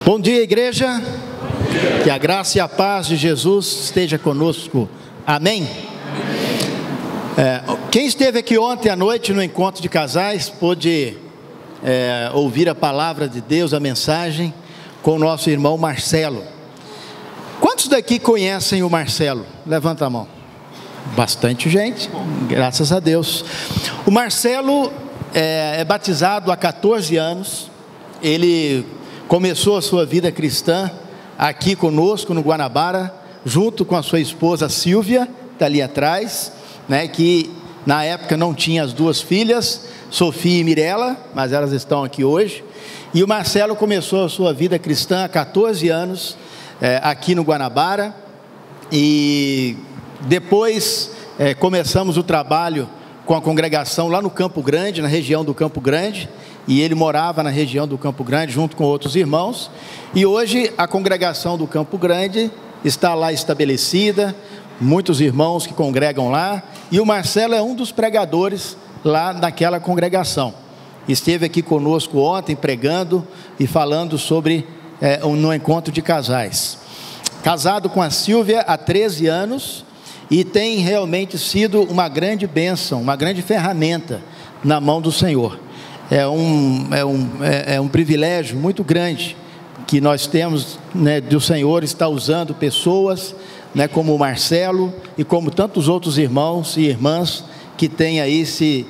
Bom dia, igreja. Que a graça e a paz de Jesus esteja conosco. Amém? Quem esteve aqui ontem à noite no encontro de casais pôde ouvir a palavra de Deus, a mensagem com o nosso irmão Marcelo. Quantos daqui conhecem o Marcelo? Levanta a mão. Bastante gente, graças a Deus. O Marcelo é batizado há 14 anos. Ele começou a sua vida cristã aqui conosco no Guanabara, junto com a sua esposa Silvia, está ali atrás, né, que na época não tinha as duas filhas, Sofia e Mirella, mas elas estão aqui hoje. E o Marcelo começou a sua vida cristã há 14 anos aqui no Guanabara, e depois começamos o trabalho com a congregação lá no Campo Grande, na região do Campo Grande, e ele morava na região do Campo Grande junto com outros irmãos, e hoje a congregação do Campo Grande está lá estabelecida, muitos irmãos que congregam lá, e o Marcelo é um dos pregadores lá naquela congregação. Esteve aqui conosco ontem pregando e falando sobre no encontro de casais. Casado com a Silvia há 13 anos, e tem realmente sido uma grande bênção, uma grande ferramenta na mão do Senhor. É um privilégio muito grande que nós temos, né, do Senhor estar usando pessoas, né, como o Marcelo e como tantos outros irmãos e irmãs que têm aí se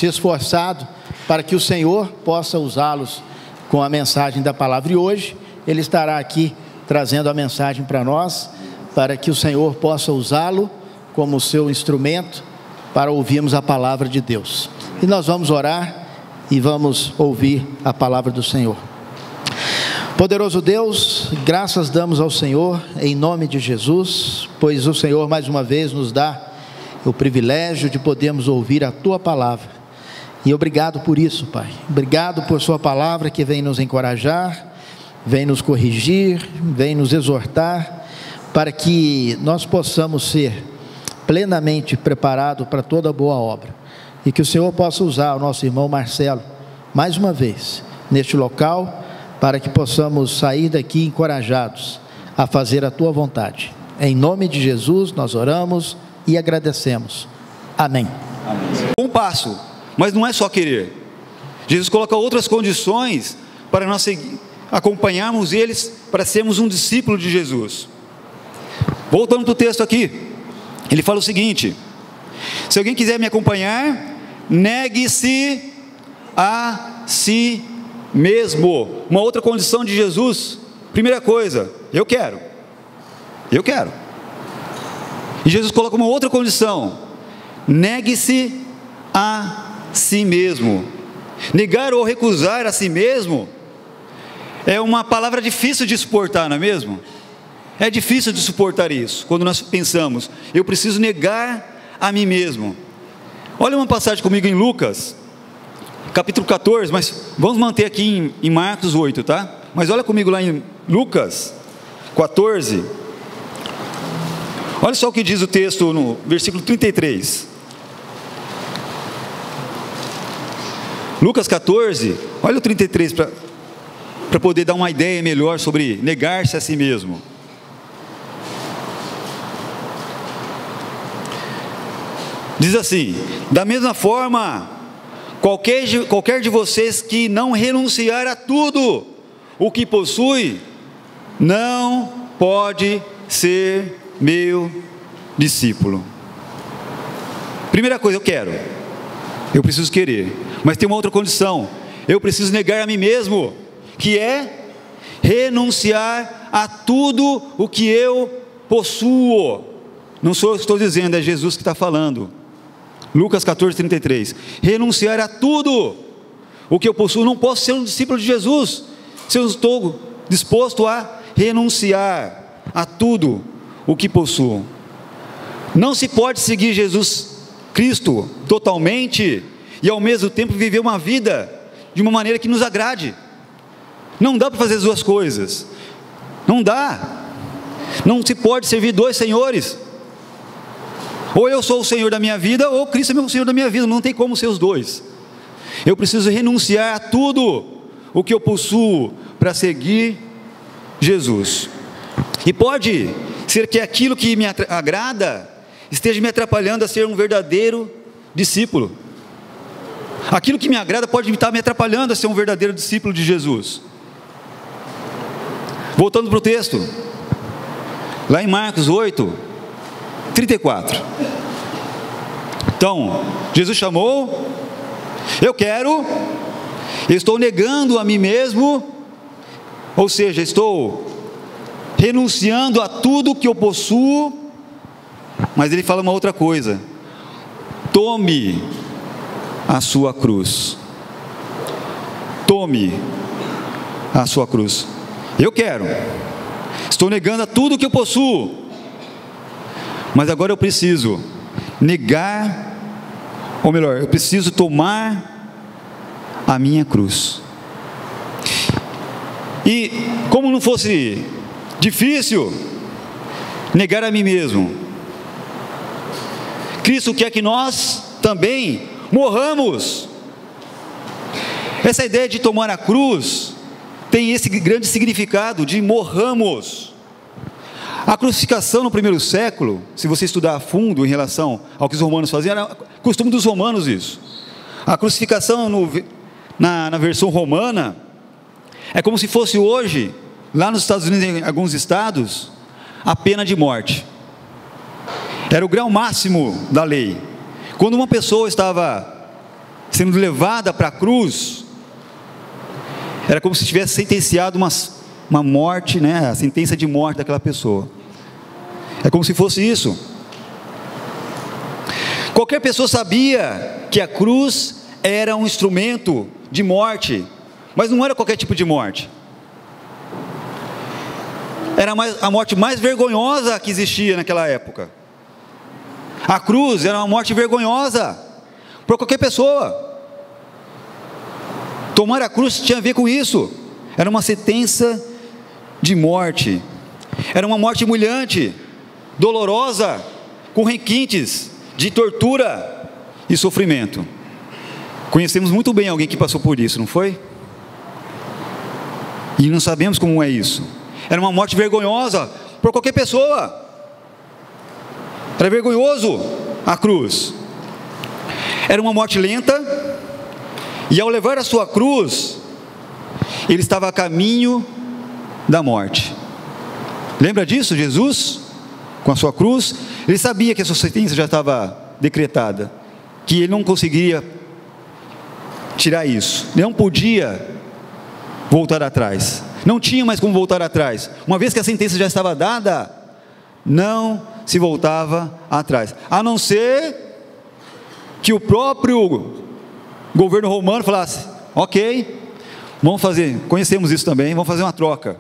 esforçado para que o Senhor possa usá-los com a mensagem da palavra. E hoje ele estará aqui trazendo a mensagem para nós, para que o Senhor possa usá-lo como seu instrumento para ouvirmos a palavra de Deus. E nós vamos orar e vamos ouvir a palavra do Senhor. Poderoso Deus, graças damos ao Senhor em nome de Jesus, pois o Senhor mais uma vez nos dá o privilégio de podermos ouvir a Tua palavra. E obrigado por isso, Pai. Obrigado por Sua palavra que vem nos encorajar, vem nos corrigir, vem nos exortar, para que nós possamos ser plenamente preparados para toda boa obra. E que o Senhor possa usar o nosso irmão Marcelo, mais uma vez, neste local, para que possamos sair daqui encorajados a fazer a Tua vontade. Em nome de Jesus nós oramos e agradecemos. Amém. Um passo, mas não é só querer. Jesus coloca outras condições para nós acompanharmos eles, para sermos um discípulo de Jesus. Voltando para o texto aqui, ele fala o seguinte: se alguém quiser me acompanhar, negue-se a si mesmo. Uma outra condição de Jesus. Primeira coisa, eu quero. E Jesus coloca uma outra condição: negue-se a si mesmo. Negar ou recusar a si mesmo é uma palavra difícil de suportar, não é mesmo? É difícil de suportar isso, quando nós pensamos, eu preciso negar a mim mesmo. Olha uma passagem comigo em Lucas, capítulo 14, mas vamos manter aqui em Marcos 8, tá? Mas olha comigo lá em Lucas 14, olha só o que diz o texto no versículo 33. Lucas 14, olha o 33 para poder dar uma ideia melhor sobre negar-se a si mesmo. Diz assim: da mesma forma, qualquer de vocês que não renunciar a tudo o que possui, não pode ser meu discípulo. Primeira coisa, eu preciso querer, mas tem uma outra condição: eu preciso negar a mim mesmo, que é renunciar a tudo o que eu possuo. Não sou eu que estou dizendo, é Jesus que está falando. Lucas 14, 33, renunciar a tudo o que eu possuo. Não posso ser um discípulo de Jesus se eu estou disposto a renunciar a tudo o que possuo. Não se pode seguir Jesus Cristo totalmente e ao mesmo tempo viver uma vida de uma maneira que nos agrade. Não dá para fazer as duas coisas, não dá. Não se pode servir dois senhores. Ou eu sou o Senhor da minha vida, ou Cristo é o Senhor da minha vida. Não tem como ser os dois. Eu preciso renunciar a tudo o que eu possuo para seguir Jesus. E pode ser que aquilo que me agrada esteja me atrapalhando a ser um verdadeiro discípulo. Aquilo que me agrada pode estar me atrapalhando a ser um verdadeiro discípulo de Jesus. Voltando para o texto, lá em Marcos 8, 34. Então, Jesus chamou, eu estou negando a mim mesmo, ou seja, estou renunciando a tudo que eu possuo, mas ele fala uma outra coisa: tome a sua cruz. Tome a sua cruz. Estou negando a tudo que eu possuo, mas agora eu preciso negar, ou melhor, eu preciso tomar a minha cruz. E como não fosse difícil negar a mim mesmo, Cristo quer que nós também morramos. Essa ideia de tomar a cruz tem esse grande significado de morramos. A crucificação no primeiro século, se você estudar a fundo em relação ao que os romanos faziam, era costume dos romanos isso. A crucificação na versão romana é como se fosse hoje, lá nos Estados Unidos, em alguns estados, a pena de morte. Era o grau máximo da lei. Quando uma pessoa estava sendo levada para a cruz, era como se tivesse sentenciado uma morte, né? A sentença de morte daquela pessoa. É como se fosse isso. Qualquer pessoa sabia que a cruz era um instrumento de morte, mas não era qualquer tipo de morte. Era a morte mais vergonhosa que existia naquela época. A cruz era uma morte vergonhosa para qualquer pessoa. Tomar a cruz tinha a ver com isso. Era uma sentença de morte. Era uma morte humilhante, dolorosa, com requintes de tortura e sofrimento. Conhecemos muito bem alguém que passou por isso, não foi? E não sabemos como é isso. Era uma morte vergonhosa para qualquer pessoa. Era vergonhoso a cruz. Era uma morte lenta. E ao levar a sua cruz, ele estava a caminho da morte. Lembra disso? Jesus, com a sua cruz, ele sabia que a sua sentença já estava decretada, que ele não conseguiria tirar isso, não podia voltar atrás, não tinha mais como voltar atrás. Uma vez que a sentença já estava dada, não se voltava atrás, a não ser que o próprio governo romano falasse: ok, vamos fazer, conhecemos isso também, vamos fazer uma troca.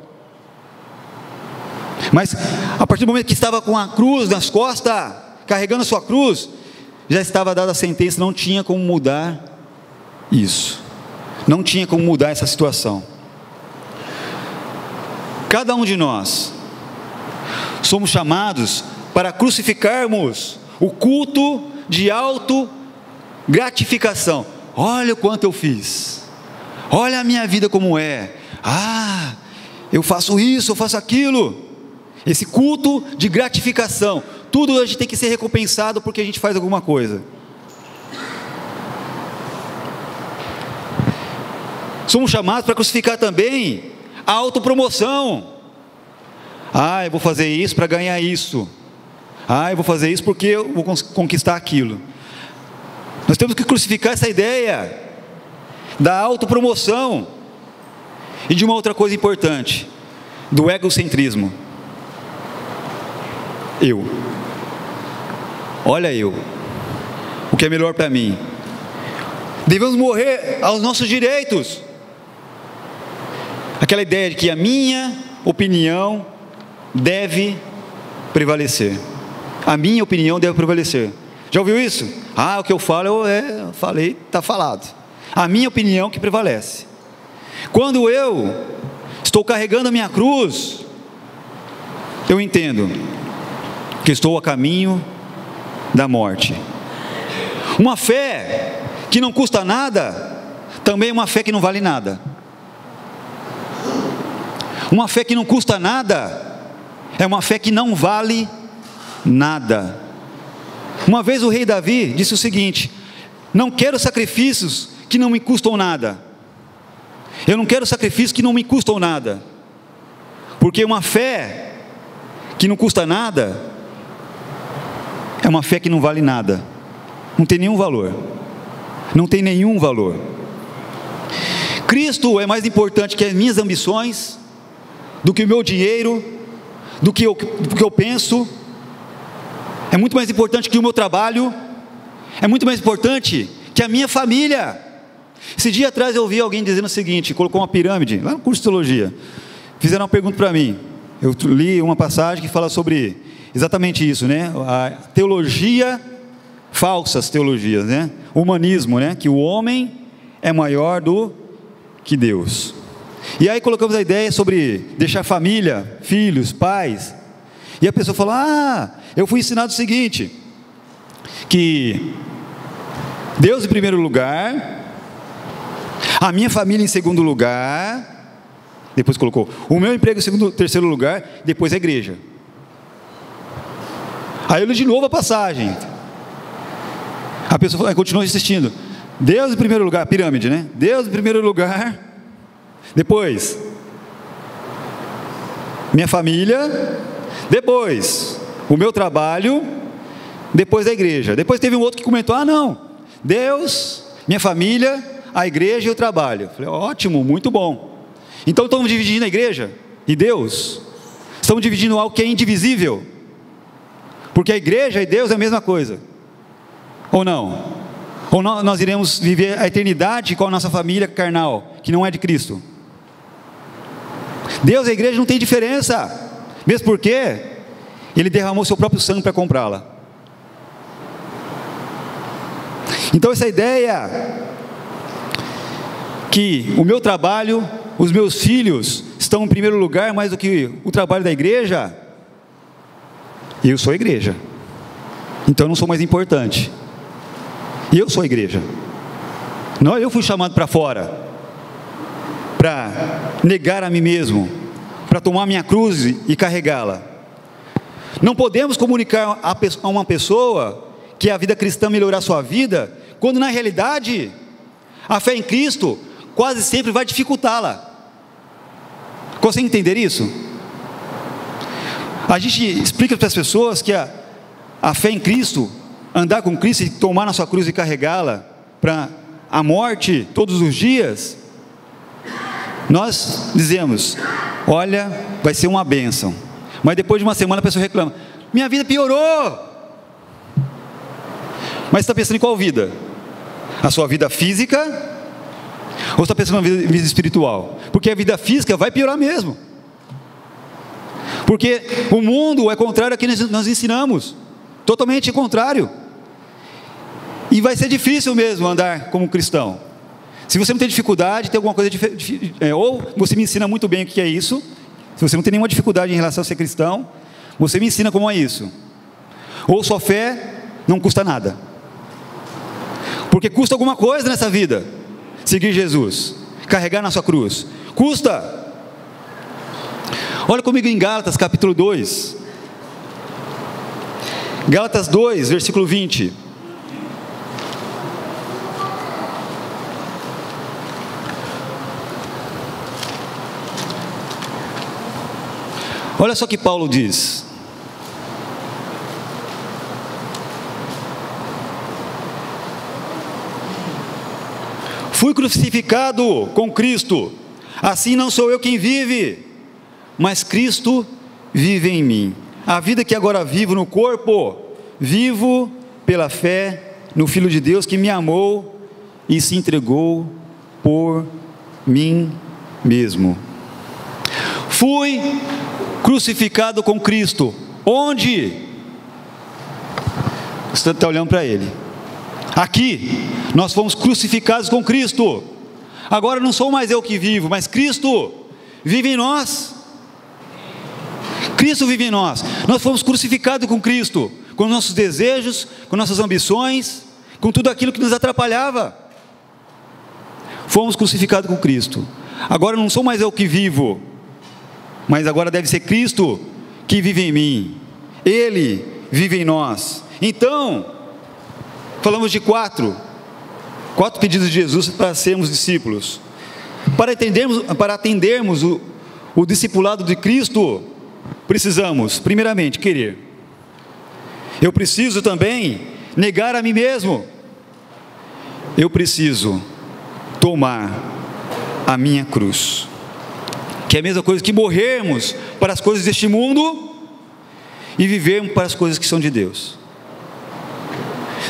Mas a partir do momento que estava com a cruz nas costas, carregando a sua cruz, já estava dada a sentença, não tinha como mudar isso, não tinha como mudar essa situação. Cada um de nós somos chamados para crucificarmos o culto de autogratificação. Olha o quanto eu fiz, olha a minha vida como é, eu faço isso, eu faço aquilo. Esse culto de gratificação, tudo a gente tem que ser recompensado porque a gente faz alguma coisa. Somos chamados para crucificar também a autopromoção. Eu vou fazer isso para ganhar isso. Eu vou fazer isso porque eu vou conquistar aquilo. Nós temos que crucificar essa ideia da autopromoção e de uma outra coisa importante, do egocentrismo. Olha eu, o que é melhor para mim. Devemos morrer aos nossos direitos. Aquela ideia de que a minha opinião deve prevalecer. A minha opinião deve prevalecer. Já ouviu isso? O que eu falo, eu falei, está falado. A minha opinião que prevalece. Quando eu estou carregando a minha cruz, eu entendo que estou a caminho da morte. Uma fé que não custa nada, também é uma fé que não vale nada. Uma fé que não custa nada é uma fé que não vale nada. Uma vez o rei Davi disse o seguinte: não quero sacrifícios que não me custam nada. Eu não quero sacrifícios que não me custam nada. Porque uma fé que não custa nada é uma fé que não vale nada. Não tem nenhum valor. Não tem nenhum valor. Cristo é mais importante que as minhas ambições, do que o meu dinheiro, do que eu penso. É muito mais importante que o meu trabalho. É muito mais importante que a minha família. Esse dia atrás eu ouvi alguém dizendo o seguinte, colocou uma pirâmide, lá no curso de teologia. Fizeram uma pergunta para mim. Eu li uma passagem que fala sobre exatamente isso, né? A teologia, falsas teologias, né? O humanismo, né? Que o homem é maior do que Deus. E aí colocamos a ideia sobre deixar família, filhos, pais. E a pessoa falou: eu fui ensinado o seguinte, que Deus em primeiro lugar, a minha família em segundo lugar, depois colocou o meu emprego em terceiro lugar, depois a igreja. Aí eu li de novo a passagem. A pessoa continuou insistindo: Deus em primeiro lugar, pirâmide, né? Deus em primeiro lugar, depois minha família, depois o meu trabalho, depois a igreja. Depois teve um outro que comentou: não, Deus, minha família, a igreja e o trabalho. Eu falei: ótimo, muito bom. Então estamos dividindo a igreja e Deus? Estamos dividindo algo que é indivisível? Porque a igreja e Deus é a mesma coisa, ou não? Ou nós iremos viver a eternidade com a nossa família carnal, que não é de Cristo? Deus e a igreja não tem diferença, mesmo porque Ele derramou seu próprio sangue para comprá-la. Então essa ideia que o meu trabalho, os meus filhos estão em primeiro lugar mais do que o trabalho da igreja, eu sou a igreja, então eu não sou mais importante. Eu sou a igreja. Não, eu fui chamado para fora, para negar a mim mesmo, para tomar minha cruz e carregá-la. Não podemos comunicar a uma pessoa que a vida cristã melhorar a sua vida, quando na realidade a fé em Cristo quase sempre vai dificultá-la. Consegue entender isso? A gente explica para as pessoas que a fé em Cristo, andar com Cristo e tomar na sua cruz e carregá-la para a morte todos os dias, nós dizemos: olha, vai ser uma bênção. Mas depois de uma semana a pessoa reclama: minha vida piorou. Mas você está pensando em qual vida? A sua vida física? Ou você está pensando na vida espiritual? Porque a vida física vai piorar mesmo. Porque o mundo é contrário ao que nós ensinamos. Totalmente contrário. E vai ser difícil mesmo andar como cristão. Se você não tem dificuldade, tem alguma coisa ou você me ensina muito bem o que é isso. Se você não tem nenhuma dificuldade em relação a ser cristão, você me ensina como é isso. Ou sua fé não custa nada. Porque custa alguma coisa nessa vida seguir Jesus, carregar na sua cruz. Custa. Olha comigo em Gálatas capítulo 2. Gálatas 2, versículo 20. Olha só o que Paulo diz: fui crucificado com Cristo, assim não sou eu quem vive, mas Cristo vive em mim. A vida que agora vivo no corpo, vivo pela fé no Filho de Deus que me amou e se entregou por mim mesmo. Fui crucificado com Cristo. Onde? Você está olhando para Ele. Aqui, nós fomos crucificados com Cristo. Agora não sou mais eu que vivo, mas Cristo vive em nós. Cristo vive em nós. Nós fomos crucificados com Cristo, com nossos desejos, com nossas ambições, com tudo aquilo que nos atrapalhava. Fomos crucificados com Cristo. Agora não sou mais eu que vivo, mas agora deve ser Cristo que vive em mim. Ele vive em nós. Então, falamos de quatro pedidos de Jesus para sermos discípulos. Para atendermos o discipulado de Cristo, precisamos, primeiramente, querer. Eu preciso também negar a mim mesmo. Eu preciso tomar a minha cruz, que é a mesma coisa que morrermos para as coisas deste mundo e vivermos para as coisas que são de Deus.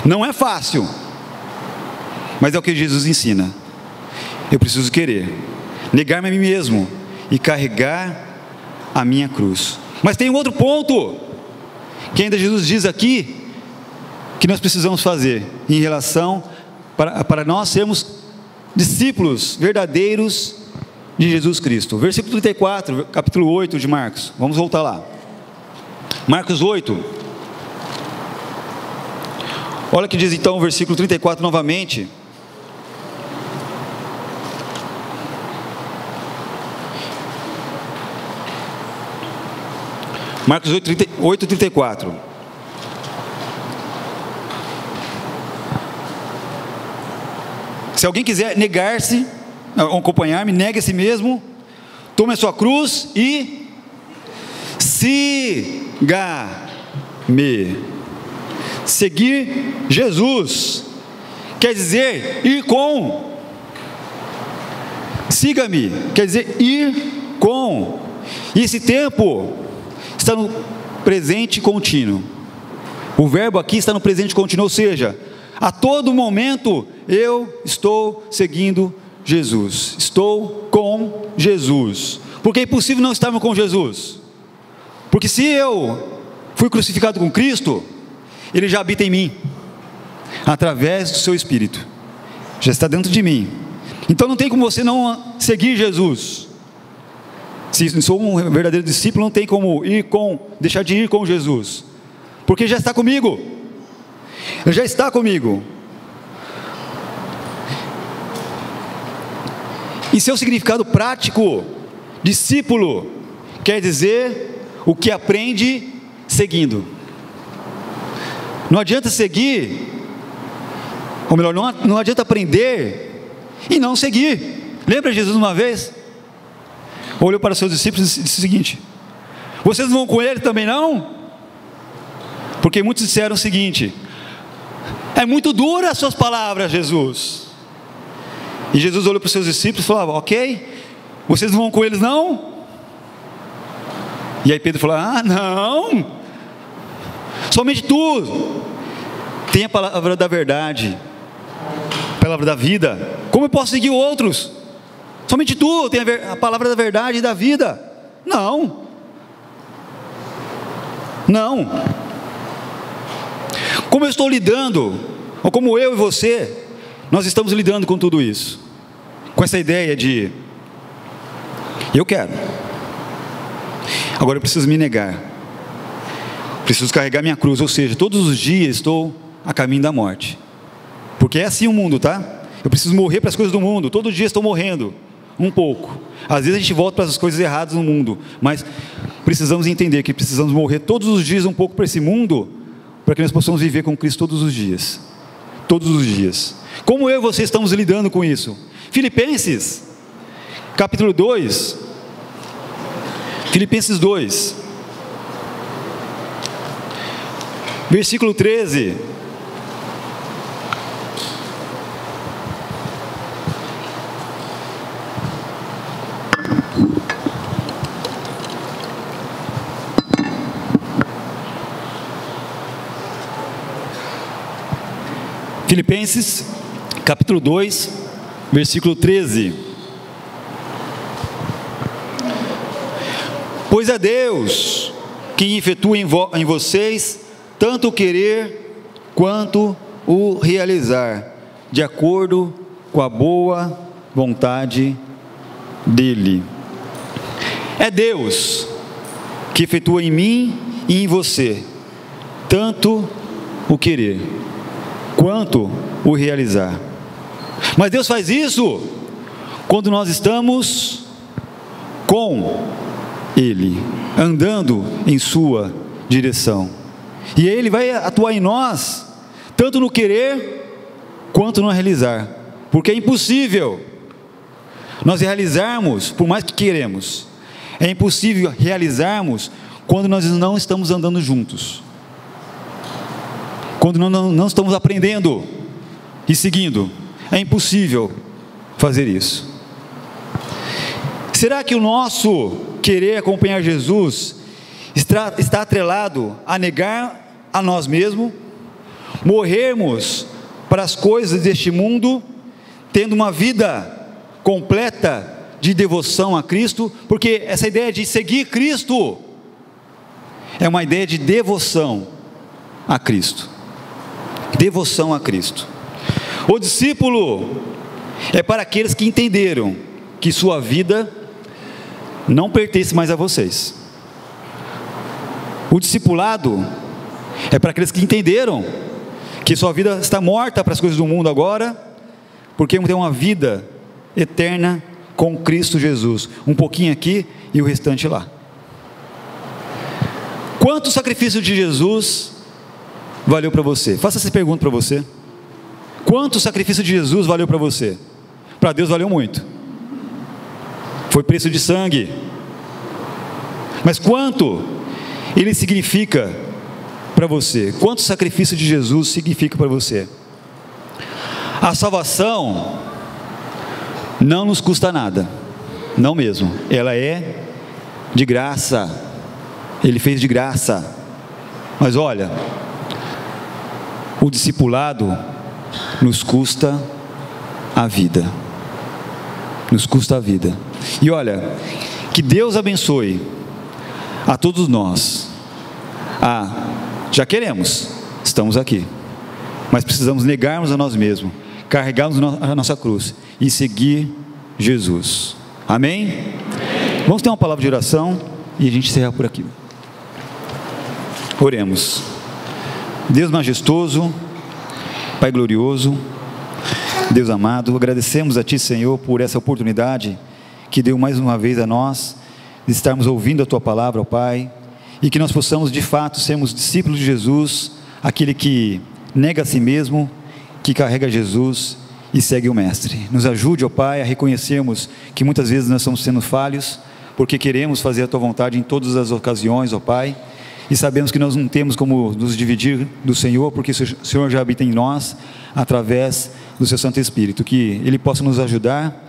Não é fácil, mas é o que Jesus ensina. Eu preciso querer, negar-me a mim mesmo e carregar a minha cruz. Mas tem um outro ponto que ainda Jesus diz aqui, que nós precisamos fazer em relação para nós sermos discípulos verdadeiros de Jesus Cristo. Versículo 34, capítulo 8 de Marcos. Vamos voltar lá. Marcos 8. Olha o que diz então o versículo 34 novamente. Marcos 8, 34. Se alguém quiser negar-se, acompanhar-me, negue a si mesmo, tome a sua cruz e siga-me. Seguir Jesus quer dizer ir com. Siga-me quer dizer ir com. E esse tempo está no presente contínuo. O verbo aqui está no presente contínuo, ou seja, a todo momento eu estou seguindo Jesus, estou com Jesus. Porque é impossível não estarmos com Jesus. Porque se eu fui crucificado com Cristo, Ele já habita em mim, através do seu Espírito, já está dentro de mim. Então não tem como você não seguir Jesus. Se sou um verdadeiro discípulo, não tem como deixar de ir com Jesus, porque já está comigo. Ele já está comigo. E seu significado prático, discípulo, quer dizer o que aprende seguindo. Não adianta seguir, ou melhor, não adianta aprender e não seguir. Lembra Jesus uma vez? Olhou para os seus discípulos e disse o seguinte: vocês não vão com ele também não? Porque muitos disseram o seguinte: é muito dura as suas palavras, Jesus. E Jesus olhou para os seus discípulos e falava: ok, vocês não vão com eles não? E aí Pedro falou: ah, não, somente tu tem a palavra da verdade, a palavra da vida. Como eu posso seguir outros? Somente tu tem a palavra da verdade e da vida. Não. Como eu estou lidando, ou como eu e você, nós estamos lidando com tudo isso, com essa ideia de eu quero, agora eu preciso me negar, preciso carregar minha cruz, ou seja, todos os dias estou a caminho da morte, porque é assim o mundo, tá? Eu preciso morrer para as coisas do mundo, todo dia estou morrendo um pouco. Às vezes a gente volta para as coisas erradas no mundo, mas precisamos entender que precisamos morrer todos os dias um pouco para esse mundo, para que nós possamos viver com Cristo todos os dias. Todos os dias. Como eu e você estamos lidando com isso? Filipenses, capítulo 2. Filipenses 2, versículo 13. Filipenses, capítulo 2, versículo 13. Pois é Deus que efetua em vocês tanto o querer quanto o realizar, de acordo com a boa vontade dEle. É Deus que efetua em mim e em você tanto o querer quanto o realizar. Mas Deus faz isso quando nós estamos com Ele, andando em sua direção. E Ele vai atuar em nós, tanto no querer, quanto no realizar. Porque é impossível nós realizarmos, por mais que queremos, é impossível realizarmos quando nós não estamos andando juntos. Quando não estamos aprendendo e seguindo. É impossível fazer isso. Será que o nosso querer acompanhar Jesus está atrelado a negar a nós mesmos, morrermos para as coisas deste mundo, tendo uma vida completa de devoção a Cristo? Porque essa ideia de seguir Cristo é uma ideia de devoção a Cristo. Devoção a Cristo. O discípulo é para aqueles que entenderam que sua vida não pertence mais a vocês. O discipulado é para aqueles que entenderam que sua vida está morta para as coisas do mundo agora, porque tem uma vida eterna com Cristo Jesus, um pouquinho aqui e o restante lá. Quanto sacrifício de Jesus valeu para você? Faça essa pergunta para você. Quanto sacrifício de Jesus valeu para você? Para Deus valeu muito. Foi preço de sangue. Mas quanto ele significa para você? Quanto sacrifício de Jesus significa para você? A salvação não nos custa nada, não mesmo. Ela é de graça. Ele fez de graça. Mas olha, o discipulado nos custa a vida. Nos custa a vida. E olha, que Deus abençoe a todos nós. Já queremos, estamos aqui, mas precisamos negarmos a nós mesmos, carregarmos a nossa cruz e seguir Jesus. Amém? Amém. Vamos ter uma palavra de oração e a gente encerra por aqui. Oremos. Deus majestoso, Pai glorioso, Deus amado, agradecemos a Ti, Senhor, por essa oportunidade que deu mais uma vez a nós, de estarmos ouvindo a Tua palavra, ó Pai, e que nós possamos de fato sermos discípulos de Jesus, aquele que nega a si mesmo, que carrega Jesus e segue o Mestre. Nos ajude, ó Pai, a reconhecermos que muitas vezes nós estamos sendo falhos, porque queremos fazer a Tua vontade em todas as ocasiões, ó Pai, e sabemos que nós não temos como nos dividir do Senhor, porque o Senhor já habita em nós, através do Seu Santo Espírito, que Ele possa nos ajudar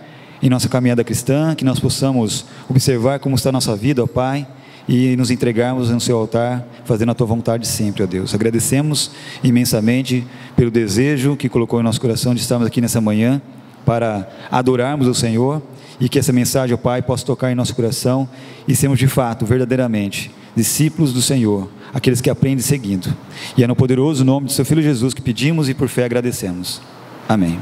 em nossa caminhada cristã, que nós possamos observar como está a nossa vida, ó Pai, e nos entregarmos no Seu altar, fazendo a Tua vontade sempre, ó Deus. Agradecemos imensamente pelo desejo que colocou em nosso coração de estarmos aqui nessa manhã, para adorarmos o Senhor, e que essa mensagem, ó Pai, possa tocar em nosso coração, e sermos de fato, verdadeiramente, discípulos do Senhor, aqueles que aprendem seguindo. E é no poderoso nome do Seu Filho Jesus que pedimos e por fé agradecemos. Amém.